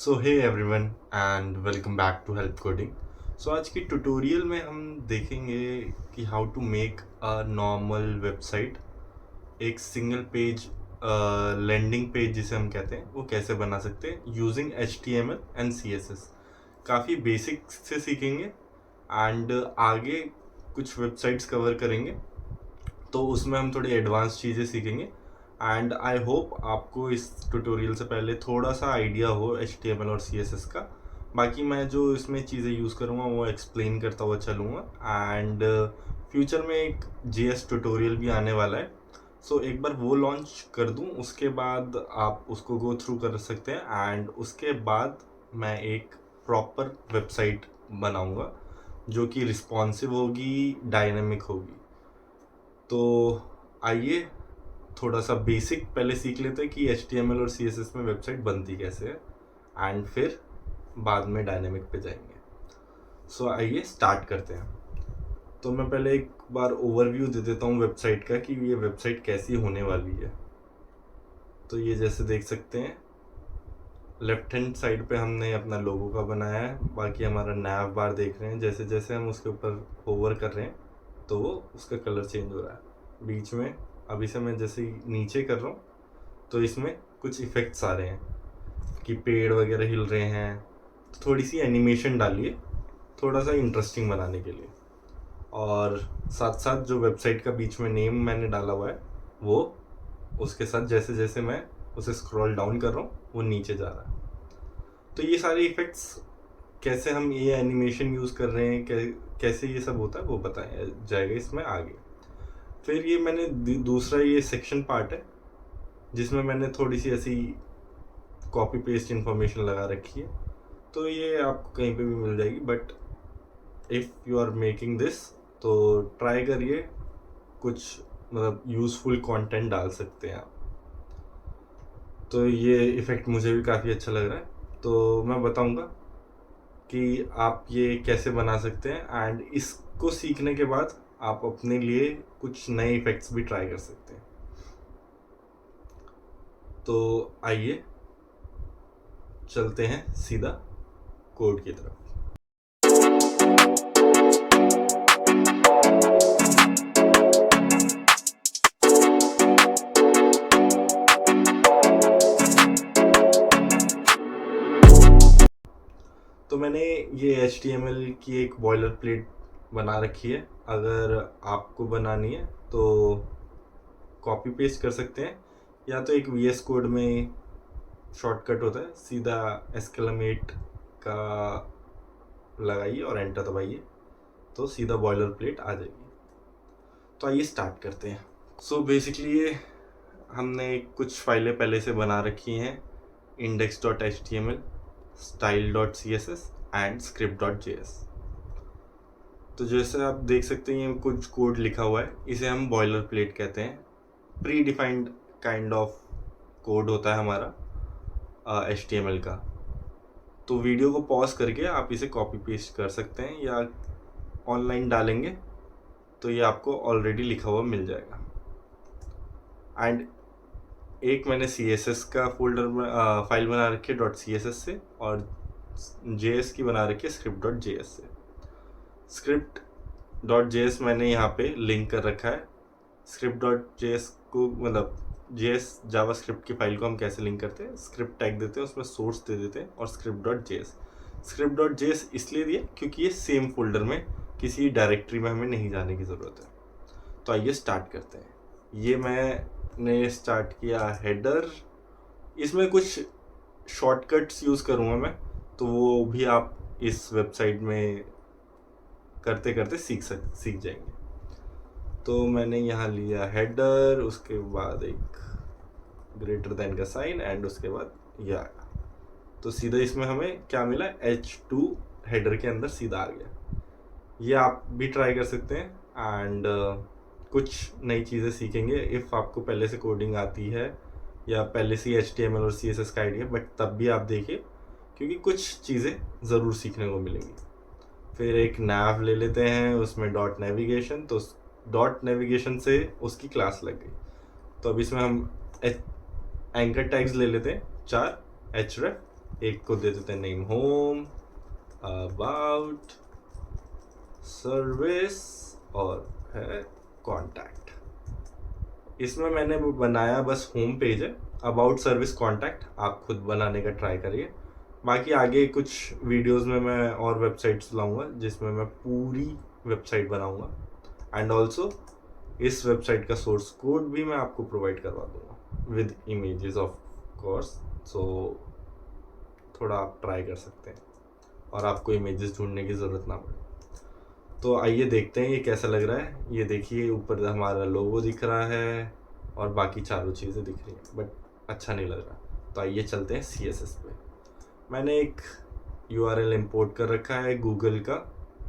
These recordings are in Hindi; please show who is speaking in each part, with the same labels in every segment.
Speaker 1: So hey everyone and welcome back to help coding. So आज की ट्यूटोरियल में हम देखेंगे कि how to make a normal website, एक सिंगल पेज लैंडिंग पेज जिसे हम कहते हैं, वो कैसे बना सकते हैं यूजिंग HTML एंड CSS। काफ़ी बेसिक से सीखेंगे एंड आगे कुछ वेबसाइट्स कवर करेंगे, तो उसमें हम थोड़ी एडवांस चीज़ें सीखेंगे। एंड आई होप आपको इस ट्यूटोरियल से पहले थोड़ा सा आइडिया हो HTML और CSS का। बाकी मैं जो इसमें चीज़ें यूज़ करूँगा वो एक्सप्लेन करता हुआ चलूँगा। एंड फ्यूचर में एक JS ट्यूटोरियल भी आने वाला है, सो एक बार वो लॉन्च कर दूँ, उसके बाद आप उसको गो थ्रू कर सकते हैं। एंड उसके बाद मैं एक प्रॉपर वेबसाइट बनाऊँगा जो कि रिस्पॉन्सिव होगी, डायनेमिक होगी। तो आइए थोड़ा सा बेसिक पहले सीख लेते हैं कि HTML और CSS में वेबसाइट बनती कैसे है, एंड फिर बाद में डायनेमिक पे जाएंगे। सो आइए स्टार्ट करते हैं। तो मैं पहले एक बार ओवरव्यू दे देता हूँ वेबसाइट का कि ये वेबसाइट कैसी होने वाली है। तो ये जैसे देख सकते हैं, लेफ्ट हैंड साइड पे हमने अपना लोगो का बनाया है। बाकी हमारा नैव बार देख रहे हैं, जैसे जैसे हम उसके ऊपर होवर कर रहे हैं तो वो उसका कलर चेंज हो रहा है। बीच में अभी से मैं जैसे नीचे कर रहा हूँ तो इसमें कुछ इफ़ेक्ट्स आ रहे हैं कि पेड़ वगैरह हिल रहे हैं, तो थोड़ी सी एनिमेशन डालिए थोड़ा सा इंटरेस्टिंग बनाने के लिए। और साथ साथ जो वेबसाइट का बीच में नेम मैंने डाला हुआ है वो उसके साथ जैसे जैसे मैं उसे स्क्रॉल डाउन कर रहा हूँ वो नीचे जा रहा है। तो ये सारे इफ़ेक्ट्स कैसे हम ये एनिमेशन यूज़ कर रहे हैं, कैसे ये सब होता है वो बताया जाएगा इसमें आगे। फिर ये मैंने दूसरा ये सेक्शन पार्ट है जिसमें मैंने थोड़ी सी ऐसी कॉपी पेस्ट इन्फॉर्मेशन लगा रखी है, तो ये आपको कहीं पे भी मिल जाएगी। But if you are making this तो ट्राई करिए कुछ मतलब यूज़फुल कंटेंट डाल सकते हैं आप। तो ये इफ़ेक्ट मुझे भी काफ़ी अच्छा लग रहा है, तो मैं बताऊंगा कि आप ये कैसे बना सकते हैं। एंड इसको सीखने के बाद आप अपने लिए कुछ नए इफ़ेक्ट्स भी ट्राई कर सकते हैं। तो आइए चलते हैं सीधा कोड की तरफ। तो मैंने ये HTML की एक बॉयलर प्लेट बना रखी है। अगर आपको बनानी है तो कॉपी पेस्ट कर सकते हैं, या तो एक VS कोड में शॉर्टकट होता है, सीधा एस्केलेमेट का लगाइए और एंटर दबाइए तो सीधा बॉयलर प्लेट आ जाएगी। तो आइए स्टार्ट करते हैं। सो बेसिकली ये हमने कुछ फाइलें पहले से बना रखी हैं, index.html, style.css एंड script.js। तो जैसे आप देख सकते हैं ये कुछ कोड लिखा हुआ है, इसे हम बॉयलर प्लेट कहते हैं। Pre defined kind of code होता है हमारा HTML का। तो वीडियो को पॉज करके आप इसे कॉपी पेस्ट कर सकते हैं, या ऑनलाइन डालेंगे तो ये आपको ऑलरेडी लिखा हुआ मिल जाएगा। एंड एक मैंने CSS का फोल्डर फाइल बना रखी है .css से, और JS की बना रखी है script.js से। script.js मैंने यहाँ पे लिंक कर रखा है। script.js को मतलब JS जावास्क्रिप्ट की फाइल को हम कैसे लिंक करते हैं, स्क्रिप्ट टैग देते हैं, उसमें सोर्स दे देते हैं और script.js इसलिए दिया क्योंकि ये सेम फोल्डर में किसी डायरेक्टरी में हमें नहीं जाने की ज़रूरत है। तो आइए स्टार्ट करते हैं। ये मैंने स्टार्ट किया हेडर, इसमें कुछ शॉर्टकट्स यूज़ करूँगा मैं, तो वो भी आप इस वेबसाइट में करते करते सीख जाएंगे। तो मैंने यहाँ लिया हेडर, उसके बाद एक ग्रेटर देन का साइन, एंड उसके बाद यह आया। तो सीधा इसमें हमें क्या मिला, H2 हेडर के अंदर सीधा आ गया। ये आप भी ट्राई कर सकते हैं। एंड कुछ नई चीज़ें सीखेंगे। इफ़ आपको पहले से कोडिंग आती है या पहले से HTML और CSS का आइडिया, बट तब भी आप देखिए क्योंकि कुछ चीज़ें ज़रूर सीखने को मिलेंगी। फिर एक नैव ले लेते हैं, उसमें डॉट नेविगेशन, तो डॉट नेविगेशन से उसकी क्लास लग गई। तो अब इसमें हम एंकर टैग्स ले लेते हैं 4 href एक को दे देते हैं नेम होम, अबाउट, सर्विस और है कॉन्टैक्ट। इसमें मैंने वो बनाया बस होम पेज है, अबाउट, सर्विस, कॉन्टैक्ट आप खुद बनाने का ट्राई करिए। बाकी आगे कुछ वीडियोस में मैं और वेबसाइट्स लाऊंगा जिसमें मैं पूरी वेबसाइट बनाऊंगा एंड ऑल्सो इस वेबसाइट का सोर्स कोड भी मैं आपको प्रोवाइड करवा दूंगा विद इमेजेस ऑफ कोर्स। सो थोड़ा आप ट्राई कर सकते हैं और आपको इमेजेस ढूंढने की ज़रूरत ना पड़े। तो आइए देखते हैं ये कैसा लग रहा है। ये देखिए ऊपर हमारा लोगो दिख रहा है और बाकी चारों चीज़ें दिख रही हैं बट अच्छा नहीं लग रहा। तो आइए चलते हैं CSS पे। मैंने एक URL इंपोर्ट कर रखा है गूगल का,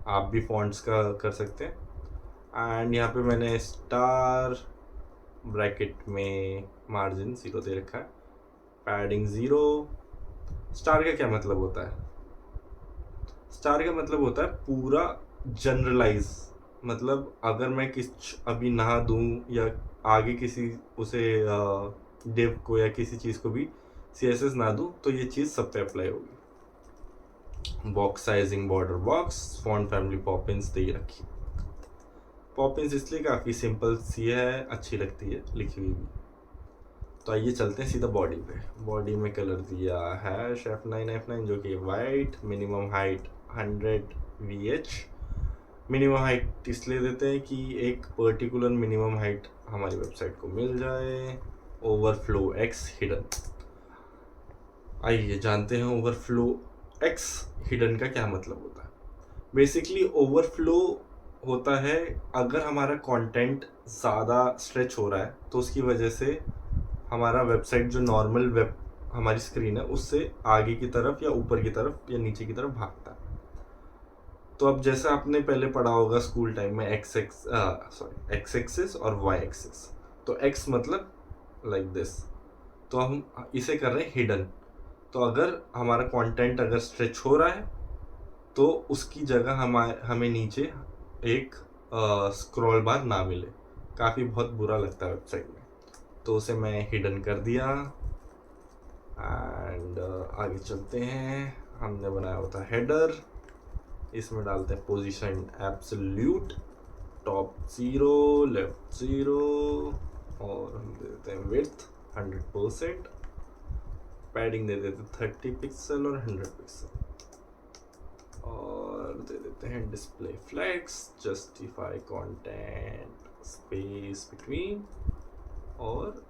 Speaker 1: आप भी फॉन्ट्स का कर सकते हैं। एंड यहाँ पे मैंने स्टार ब्रैकेट में मार्जिन 0 दे रखा है, पैडिंग 0। स्टार का क्या मतलब होता है? स्टार का मतलब होता है पूरा जनरलाइज, मतलब अगर मैं अभी नहा दूं या आगे किसी उसे डिव को या किसी चीज़ को भी CSS ना दूं तो ये चीज़ सब पे अप्लाई होगी। Box sizing border box, font family Poppins दे रखी। पॉपिंस इसलिए काफ़ी सिंपल सी है, अच्छी लगती है लिखी हुई भी। तो आइए चलते हैं सीधा बॉडी पे। बॉडी में कलर दिया है F9 जो कि white, minimum height 100 VH। Minimum height इसलिए देते हैं कि एक पर्टिकुलर मिनिमम हाइट हमारी वेबसाइट को मिल जाए। Overflow X hidden. आइए जानते हैं ओवरफ्लो X हिडन का क्या मतलब होता है। बेसिकली ओवरफ्लो होता है अगर हमारा कंटेंट ज़्यादा स्ट्रेच हो रहा है तो उसकी वजह से हमारा वेबसाइट जो नॉर्मल वेब हमारी स्क्रीन है उससे आगे की तरफ या ऊपर की तरफ या नीचे की तरफ भागता है। तो अब जैसा आपने पहले पढ़ा होगा स्कूल टाइम में एक्स एक्सिस और वाई एक्सिस। तो एक्स मतलब लाइक दिस, तो हम इसे कर रहे हैं हिडन। तो अगर हमारा कंटेंट अगर स्ट्रेच हो रहा है तो उसकी जगह हमें नीचे एक स्क्रॉल बार ना मिले, काफ़ी बहुत बुरा लगता है वेबसाइट में। तो उसे मैं हिडन कर दिया एंड आगे चलते हैं। हमने बनाया होता है हेडर, इसमें डालते हैं पोजीशन एब्सोल्यूट, टॉप 0, लेफ्ट 0 और हम दे देते हैं विड्थ 100%, पैडिंग दे देते हैं 30 पिक्सल और 100 पिक्सल और दे देते हैं display flex, justify content space between और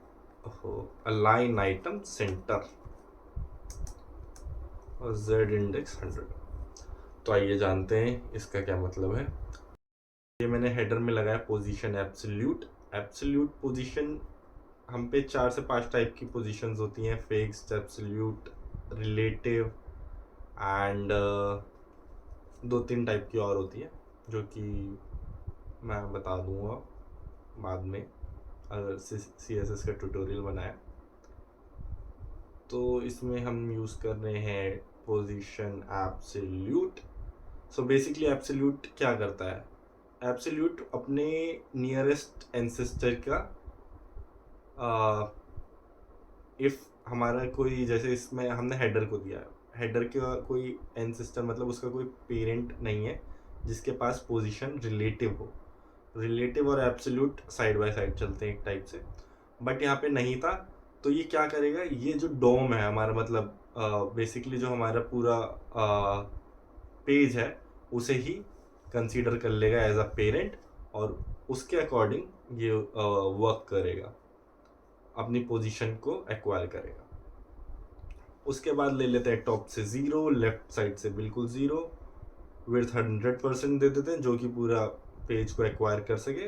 Speaker 1: अलाइन आइटम सेंटर और Z इंडेक्स 100। तो आइए जानते हैं इसका क्या मतलब है। ये मैंने हेडर में लगाया पोजीशन एब्सोल्यूट। एब्सोल्यूट पोजीशन हम पे 4 से 5 टाइप की पोजीशंस होती हैं, fixed, absolute, relative and 2-3 type की और होती है जो कि मैं बता दूंगा बाद में अगर CSS का ट्यूटोरियल बनाया। तो इसमें हम यूज़ कर रहे हैं position absolute. So basically absolute क्या करता है? एब्सोल्यूट अपने नियरेस्ट एंसेस्टर का इफ़ हमारा कोई, जैसे इसमें हमने हेडर को दिया है, हेडर का कोई एंसेस्टर मतलब उसका कोई पेरेंट नहीं है जिसके पास पोजीशन रिलेटिव हो। रिलेटिव और एब्सोल्यूट साइड बाय साइड चलते हैं एक टाइप से, बट यहाँ पे नहीं था। तो ये क्या करेगा, ये जो डोम है हमारा, मतलब बेसिकली जो हमारा पूरा पेज है उसे ही कंसीडर कर लेगा एज अ पेरेंट और उसके अकॉर्डिंग ये वर्क करेगा, अपनी पोजीशन को एक्वायर करेगा। उसके बाद ले लेते हैं टॉप से 0, लेफ्ट साइड से बिल्कुल 0, विड्थ 100% दे देते हैं जो कि पूरा पेज को एक्वायर कर सके।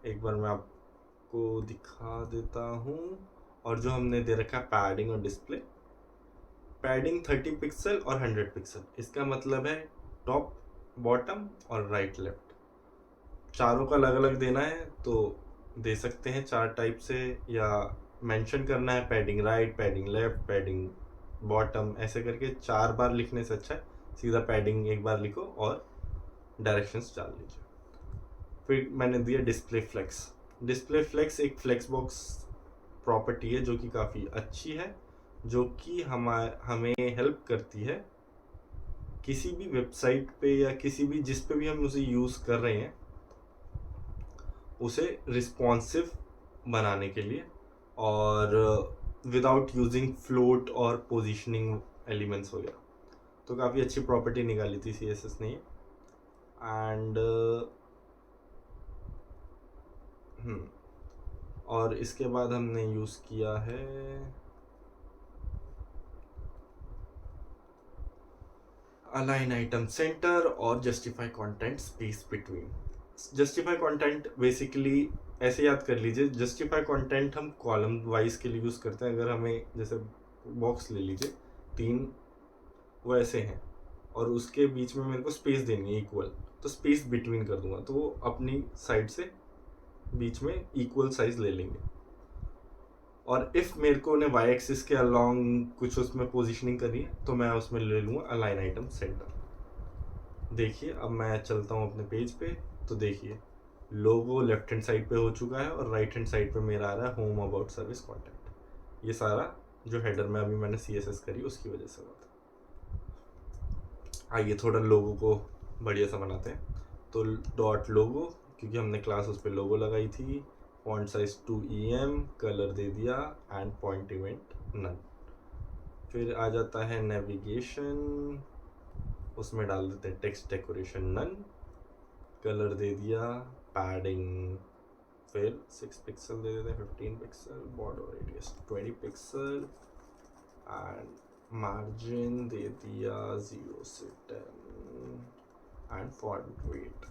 Speaker 1: एक बार मैं आपको दिखा देता हूँ। और जो हमने दे रखा है पैडिंग और डिस्प्ले, पैडिंग 30 पिक्सल और 100 पिक्सल, इसका मतलब है टॉप, बॉटम और राइट लेफ्ट, चारों का अलग अलग देना है तो दे सकते हैं 4 टाइप से, या मेंशन करना है padding right, padding left, padding bottom, ऐसे करके 4 बार लिखने से अच्छा है सीधा पैडिंग एक बार लिखो और डायरेक्शंस डाल लीजिए। फिर मैंने दिया डिस्प्ले फ्लेक्स। डिस्प्ले फ्लेक्स एक फ्लेक्स बॉक्स प्रॉपर्टी है जो कि काफ़ी अच्छी है जो कि हमें हेल्प करती है किसी भी वेबसाइट पे या किसी भी जिस पे भी हम उसे यूज़ कर रहे हैं उसे रिस्पॉन्सिव बनाने के लिए, और विदाउट यूजिंग फ्लोट और पोजीशनिंग एलिमेंट्स वगैरह। तो काफ़ी अच्छी प्रॉपर्टी निकाली थी CSS ने। एंड और इसके बाद हमने यूज़ किया है अलाइन आइटम सेंटर और justify content space between. Justify content basically ऐसे याद कर लीजिए, जस्टिफाई कंटेंट हम कॉलम वाइज के लिए यूज़ करते हैं। अगर हमें जैसे बॉक्स ले लीजिए, 3 वो ऐसे हैं और उसके बीच में मेरे को स्पेस देनी है इक्वल, तो स्पेस बिटवीन कर दूंगा तो वो अपनी साइड से बीच में इक्वल साइज ले लेंगे। और इफ़ मेरे को उन्हें वाई एक्सिस के अलॉन्ग कुछ उसमें पोजीशनिंग करनी है तो मैं उसमें ले लूँगा अलाइन आइटम सेंटर। देखिए अब मैं चलता हूँ अपने पेज पे, तो देखिए लोगो लेफ्ट हैंड साइड पे हो चुका है और राइट हैंड साइड पे मेरा आ रहा है होम अबाउट सर्विस कॉन्टैक्ट। ये सारा जो हेडर में अभी मैंने CSS करी उसकी वजह से हुआ था। आइए थोड़ा लोगो को बढ़िया सा बनाते हैं। तो डॉट लोगो, क्योंकि हमने क्लास उस पर लोगो लगाई थी, फॉन्ट साइज 2 EM, कलर दे दिया एंड पॉइंट इवेंट नन। फिर आ जाता है नेविगेशन, उसमें डाल देते हैं टेक्स्ट डेकोरेशन नन, कलर दे दिया, पैडिंग फिर 6 पिक्सल दे देते हैं, 15 pixel, border radius 20 pixel and margin दे दिया 0 से 10 and font weight.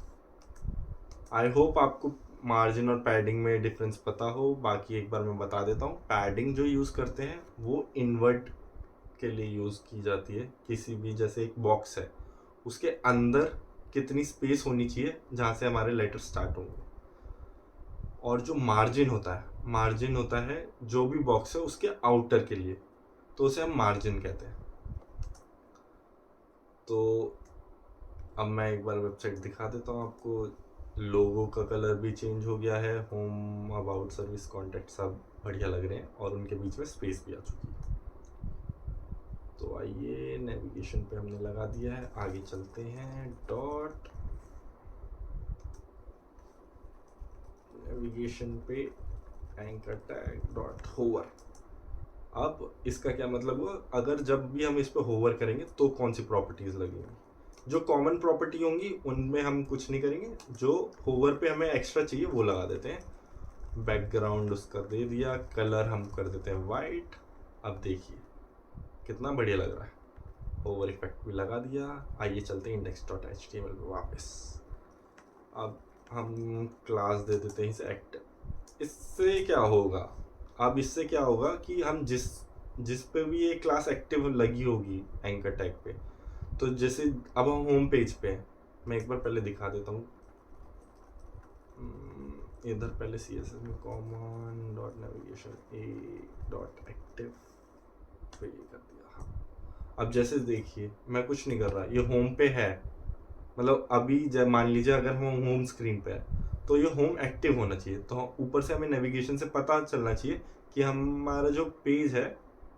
Speaker 1: I hope आपको मार्जिन और पैडिंग में डिफरेंस पता हो, बाकी एक बार मैं बता देता हूँ। पैडिंग जो यूज़ करते हैं वो इन्वर्ट के लिए यूज़ की जाती है। किसी भी जैसे एक बॉक्स है उसके अंदर कितनी स्पेस होनी चाहिए जहाँ से हमारे लेटर स्टार्ट होंगे। और जो मार्जिन होता है जो भी बॉक्स है उसके आउटर के लिए, तो उसे हम मार्जिन कहते हैं। तो अब मैं एक बार वेबसाइट दिखा देता हूँ आपको। लोगो का कलर भी चेंज हो गया है, होम अबाउट सर्विस कॉन्टैक्ट सब बढ़िया लग रहे हैं और उनके बीच में स्पेस भी आ चुकी है। तो आइए नेविगेशन पे हमने लगा दिया है, आगे चलते हैं। डॉट नेविगेशन पे एंकर टैग डॉट होवर। अब इसका क्या मतलब हुआ, अगर जब भी हम इस पे होवर करेंगे तो कौन सी प्रॉपर्टीज लगेंगी। जो कॉमन प्रॉपर्टी होंगी उनमें हम कुछ नहीं करेंगे, जो होवर पे हमें एक्स्ट्रा चाहिए वो लगा देते हैं। बैकग्राउंड उसका दे दिया, कलर हम कर देते हैं वाइट। अब देखिए कितना बढ़िया लग रहा है, ओवर इफेक्ट भी लगा दिया। आइए चलते हैं index.html पे वापस। अब हम क्लास दे देते हैं इसे एक्टिव। इससे क्या होगा, अब इससे क्या होगा कि हम जिस पे भी ये क्लास एक्टिव लगी होगी एंकर टैग पे, तो जैसे अब हम होम पेज पे हैं, मैं एक बार पहले दिखा देता हूँ। इधर पहले CSS में कॉमन डॉट नेविगेशन ए डॉट एक्टिव पे ये कर दिया। हाँ अब जैसे देखिए मैं कुछ नहीं कर रहा, ये होम पे है, मतलब अभी जब मान लीजिए अगर हम होम स्क्रीन पे है तो ये होम एक्टिव होना चाहिए। तो ऊपर से हमें नेविगेशन से पता चलना चाहिए कि हमारा जो पेज है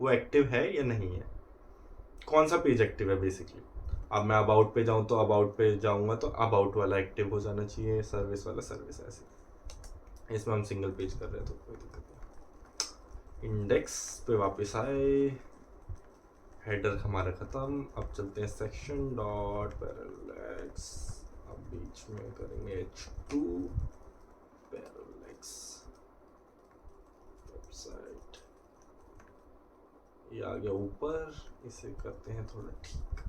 Speaker 1: वो एक्टिव है या नहीं है, कौन सा पेज एक्टिव है बेसिकली। अब मैं अबाउट पे जाऊँ तो अबाउट पे जाऊँगा तो अबाउट वाला एक्टिव हो जाना चाहिए, सर्विस वाला सर्विस, ऐसे। इसमें हम सिंगल पेज कर रहे हैं तो कोई दिक्कत नहीं। इंडेक्स पे वापस आए, हेडर हमारा ख़त्म। अब चलते हैं सेक्शन डॉट पैरेलैक्स। अब बीच में करेंगे H2 पैरेलैक्स वेबसाइट। ये आ गया ऊपर, इसे करते हैं थोड़ा ठीक।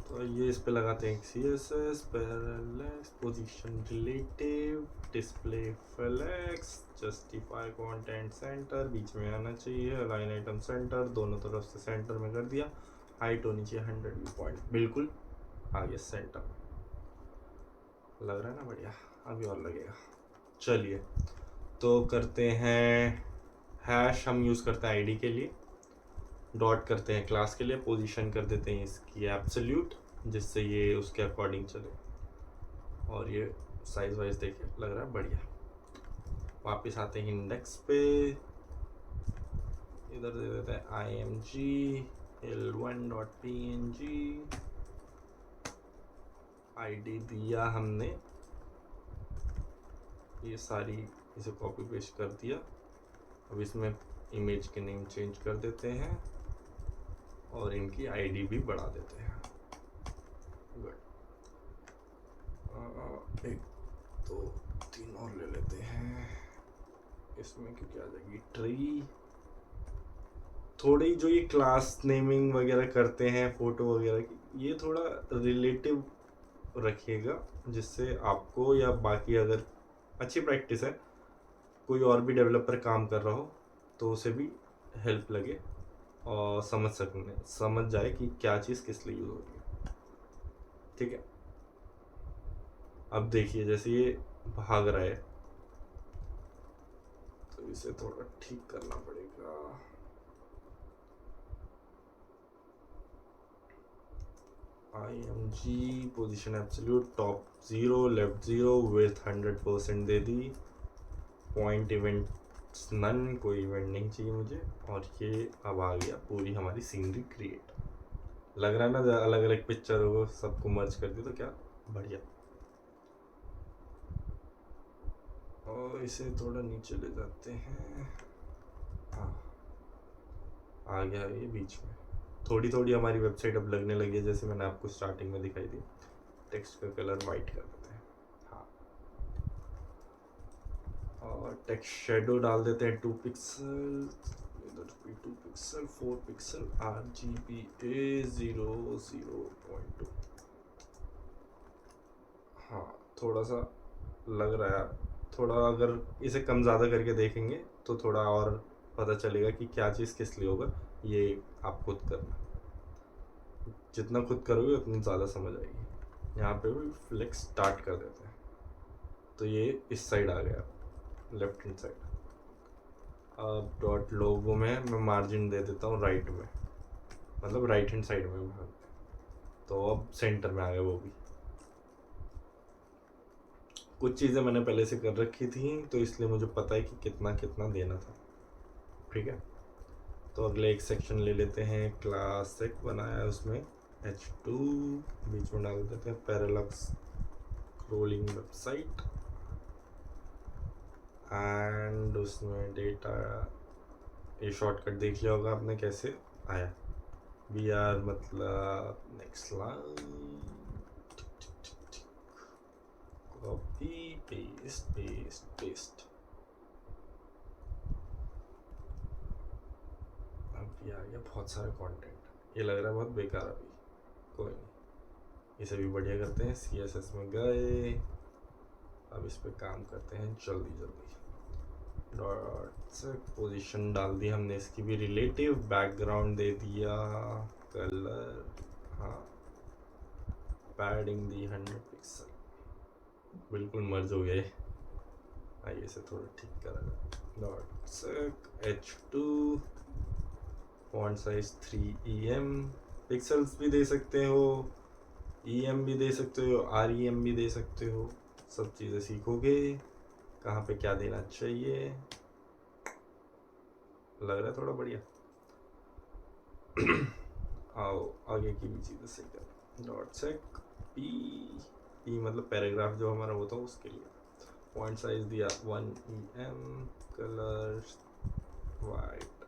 Speaker 1: तो ये इस पे लगाते हैं CSS parallax, position relative, display flex, justify content centre बीच में आना चाहिए, अलाइन आइटम सेंटर दोनों तरफ से सेंटर में कर दिया, हाइट होनी चाहिए 100 व्यू पॉइंट, बिल्कुल आ गया सेंटर। लग रहा है ना बढ़िया, अभी और लगेगा। चलिए तो करते हैं हैश, हम यूज़ करते हैं आईडी के लिए, डॉट करते हैं क्लास के लिए, पोजीशन कर देते हैं इसकी एब्सोल्यूट जिससे ये उसके अकॉर्डिंग चले, और ये साइज वाइज देखिए लग रहा है बढ़िया। वापस आते हैं इंडेक्स पे, इधर दे देते हैं img l1.png, आईडी दिया हमने, ये सारी इसे कॉपी पेस्ट कर दिया। अब इसमें इमेज के नेम चेंज कर देते हैं और इनकी आईडी भी बढ़ा देते हैं। गुड, 1 2 3 और ले लेते हैं इसमें, क्योंकि आ जाएगी ट्री। थोड़ी जो ये क्लास नेमिंग वगैरह करते हैं फोटो वगैरह की, ये थोड़ा रिलेटिव रखिएगा, जिससे आपको या बाकी अगर अच्छी प्रैक्टिस है, कोई और भी डेवलपर काम कर रहा हो तो उसे भी हेल्प लगे और समझ जाए कि क्या चीज़ किस लिए यूज़ होगी। ठीक है, अब देखिए जैसे ये भाग रहा है तो इसे थोड़ा ठीक करना पड़ेगा। img position absolute, top 0 left 0, width 100% दे दी, पॉइंट इवेंट्स नन, कोई इवेंट नहीं चाहिए मुझे। और ये अब आ गया पूरी हमारी सीनरी क्रिएट। लग रहा है ना अलग अलग पिक्चर हो सबको मर्ज कर दी तो क्या बढ़िया। और इसे थोड़ा नीचे ले जाते हैं, हाँ आ गया ये बीच में। थोड़ी थोड़ी हमारी वेबसाइट अब लगने लगी है, जैसे मैंने आपको स्टार्टिंग में दिखाई दी। टेक्स्ट का कलर वाइट कर देते हैं, हाँ, और टेक्स्ट शेडो डाल देते हैं 2 पिक्सल, इधर भी 2 पिक्सल, 4 पिक्सल, RGBA 0.2। हाँ थोड़ा सा लग रहा है, थोड़ा अगर इसे कम ज़्यादा करके देखेंगे तो थोड़ा और पता चलेगा कि क्या चीज़ किस लिए होगा। ये आप खुद करना, जितना खुद करोगे उतनी ज़्यादा समझ आएगी। यहाँ पे भी फ्लेक्स स्टार्ट कर देते हैं तो ये इस साइड आ गया, लेफ्ट हैंड साइड। अब डॉट लोगो में मैं मार्जिन दे देता हूँ राइट में, मतलब राइट हैंड साइड में, तो अब सेंटर में आ गया वो भी। कुछ चीज़ें मैंने पहले से कर रखी थी तो इसलिए मुझे पता है कि कितना कितना देना था। ठीक है, तो अगले एक सेक्शन ले लेते हैं, क्लास सेक बनाया उसमें h2, बीच में डाल देते हैं पैरालक्स स्क्रोलिंग वेबसाइट, एंड उसमें डेटा, ये शॉर्टकट देख लिया होगा आपने कैसे आया, br मतलब next line, copy paste paste paste. अब ये आ गया बहुत सारा कंटेंट, ये लग रहा है बहुत बेकार अभी, कोई नहीं, इसे भी बढ़िया करते हैं। CSS में गए, अब इस पे काम करते हैं जल्दी जल्दी। डॉट से पोजीशन डाल दी हमने, इसकी भी रिलेटिव, बैकग्राउंड दे दिया, कलर, हाँ, पैडिंग दी 100 पिक्सल, बिल्कुल मर्ज हो गए। आइए इसे थोड़ा ठीक करेगा। डॉट से h2, font size 3em, pixels भी दे सकते हो, em भी दे सकते हो, rem भी दे सकते हो, सब चीज़ें सीखोगे कहाँ पे क्या देना चाहिए। लग रहा है थोड़ा बढ़िया। आओ आगे की भी चीज़ें सही कर। डॉट सेक पी मतलब पैराग्राफ जो हमारा होता है उसके लिए, पॉइंट साइज दिया 1em, कलर वाइट,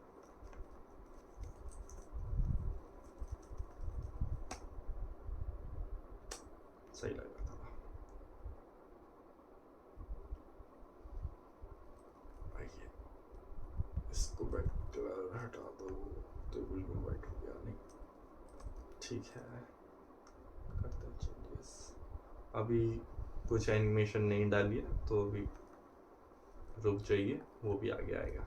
Speaker 1: सही लग रहा था। आइए इसको बैक कलर हटा दो तो बिल्कुल वाइट हो गया, नहीं ठीक है, करते हैं चेंजेस। अभी कुछ एनिमेशन नहीं डाली है तो अभी रुक जाइए, वो भी आगे आएगा।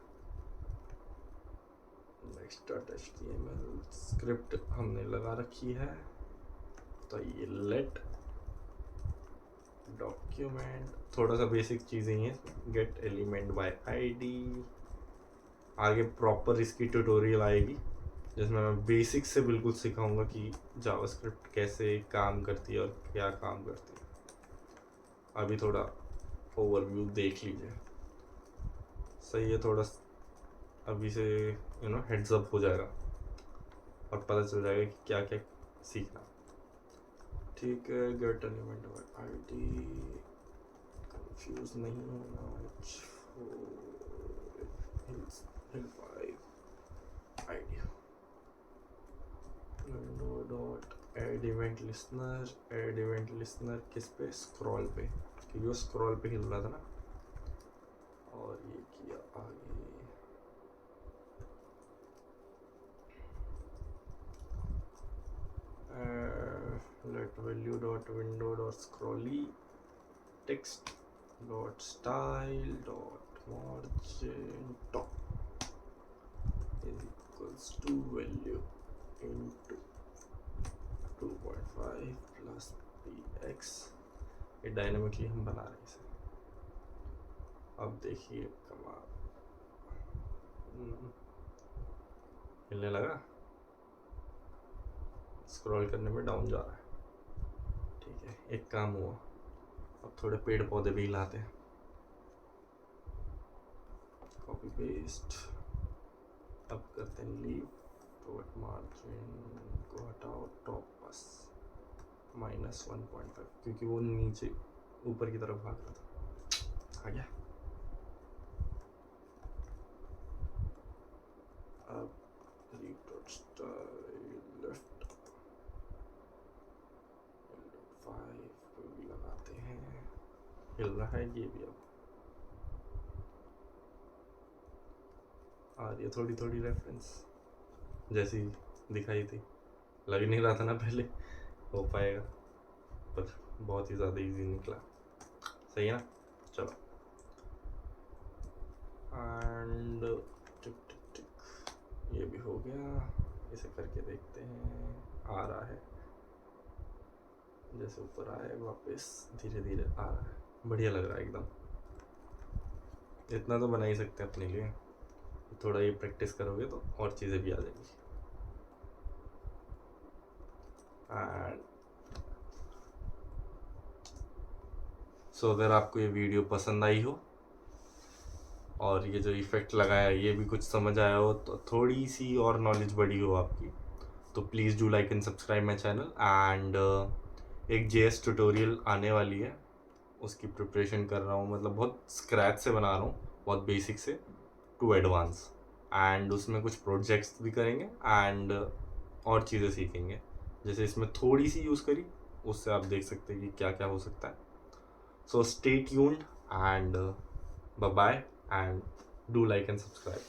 Speaker 1: नेक्स्ट HTML स्क्रिप्ट हमने लगा रखी है, तो ये लेट डॉक्यूमेंट, थोड़ा सा बेसिक चीज़ें हैं, गेट एलिमेंट बाय आईडी। आगे प्रॉपर इसकी ट्यूटोरियल आएगी जिसमें मैं बेसिक से बिल्कुल सिखाऊंगा कि जावास्क्रिप्ट कैसे काम करती है और क्या काम करती है। अभी थोड़ा ओवरव्यू देख लीजिए, सही है। थोड़ा अभी से हेड्स अप हो जाएगा और पता चल जाएगा कि क्या क्या सीखना। ठीक है, गेट एलिमेंट और आईडी, कंफ्यूज नहीं होना। ID window dot add event listener किस पे? स्क्रॉल पे, क्योंकि वो स्क्रॉल पे हिल रहा था ना। और ये किया आगे, let value dot window dot scrolly text dot style dot margin top is equals to value into 2.5 plus px। ये डायनामिकली हम बना रहे हैं इसे। अब देखिए कमाल, हिलने लगा, स्क्रॉल करने में डाउन जा रहा है। ठीक है, एक काम हुआ। अब थोड़े पेड़ पौधे भी हिलाते हैं। कॉपी पेस्ट, अब करते हैं लीव डॉट मार्जिन को हटाओ, टॉप बस -1.5, क्योंकि वो नीचे ऊपर की तरफ भाग रहा था। आ गया। अब लीव डॉट स्टाइल लेफ्ट 5 लगाते हैं। हिल रहा है ये भी। अब आ रही है थोड़ी थोड़ी रेफरेंस, जैसी दिखाई थी। लग नहीं रहा था ना पहले हो पाएगा, पर बहुत ही ज़्यादा इजी निकला। सही है ना? चलो, एंड टिक टिक टिक, ये भी हो गया। इसे करके देखते हैं, आ रहा है जैसे ऊपर आए, वापस धीरे धीरे आ रहा है। बढ़िया लग रहा है एकदम। इतना तो बना ही सकते हैं अपने लिए। थोड़ा ये प्रैक्टिस करोगे तो और चीज़ें भी आ जाएंगी। एंड सो अगर आपको ये वीडियो पसंद आई हो और ये जो इफ़ेक्ट लगाया ये भी कुछ समझ आया हो, तो थोड़ी सी और नॉलेज बढ़ी हो आपकी, तो please do like and subscribe my channel. And एक JS ट्यूटोरियल आने वाली है, उसकी प्रिपरेशन कर रहा हूँ। मतलब बहुत स्क्रैच से बना रहा हूँ, बहुत बेसिक से टू एडवांस। एंड उसमें कुछ प्रोजेक्ट्स भी करेंगे एंड और चीज़ें सीखेंगे। जैसे इसमें थोड़ी सी यूज़ करी, उससे आप देख सकते हैं कि क्या क्या हो सकता है। So stay tuned and bye bye, and do like and subscribe.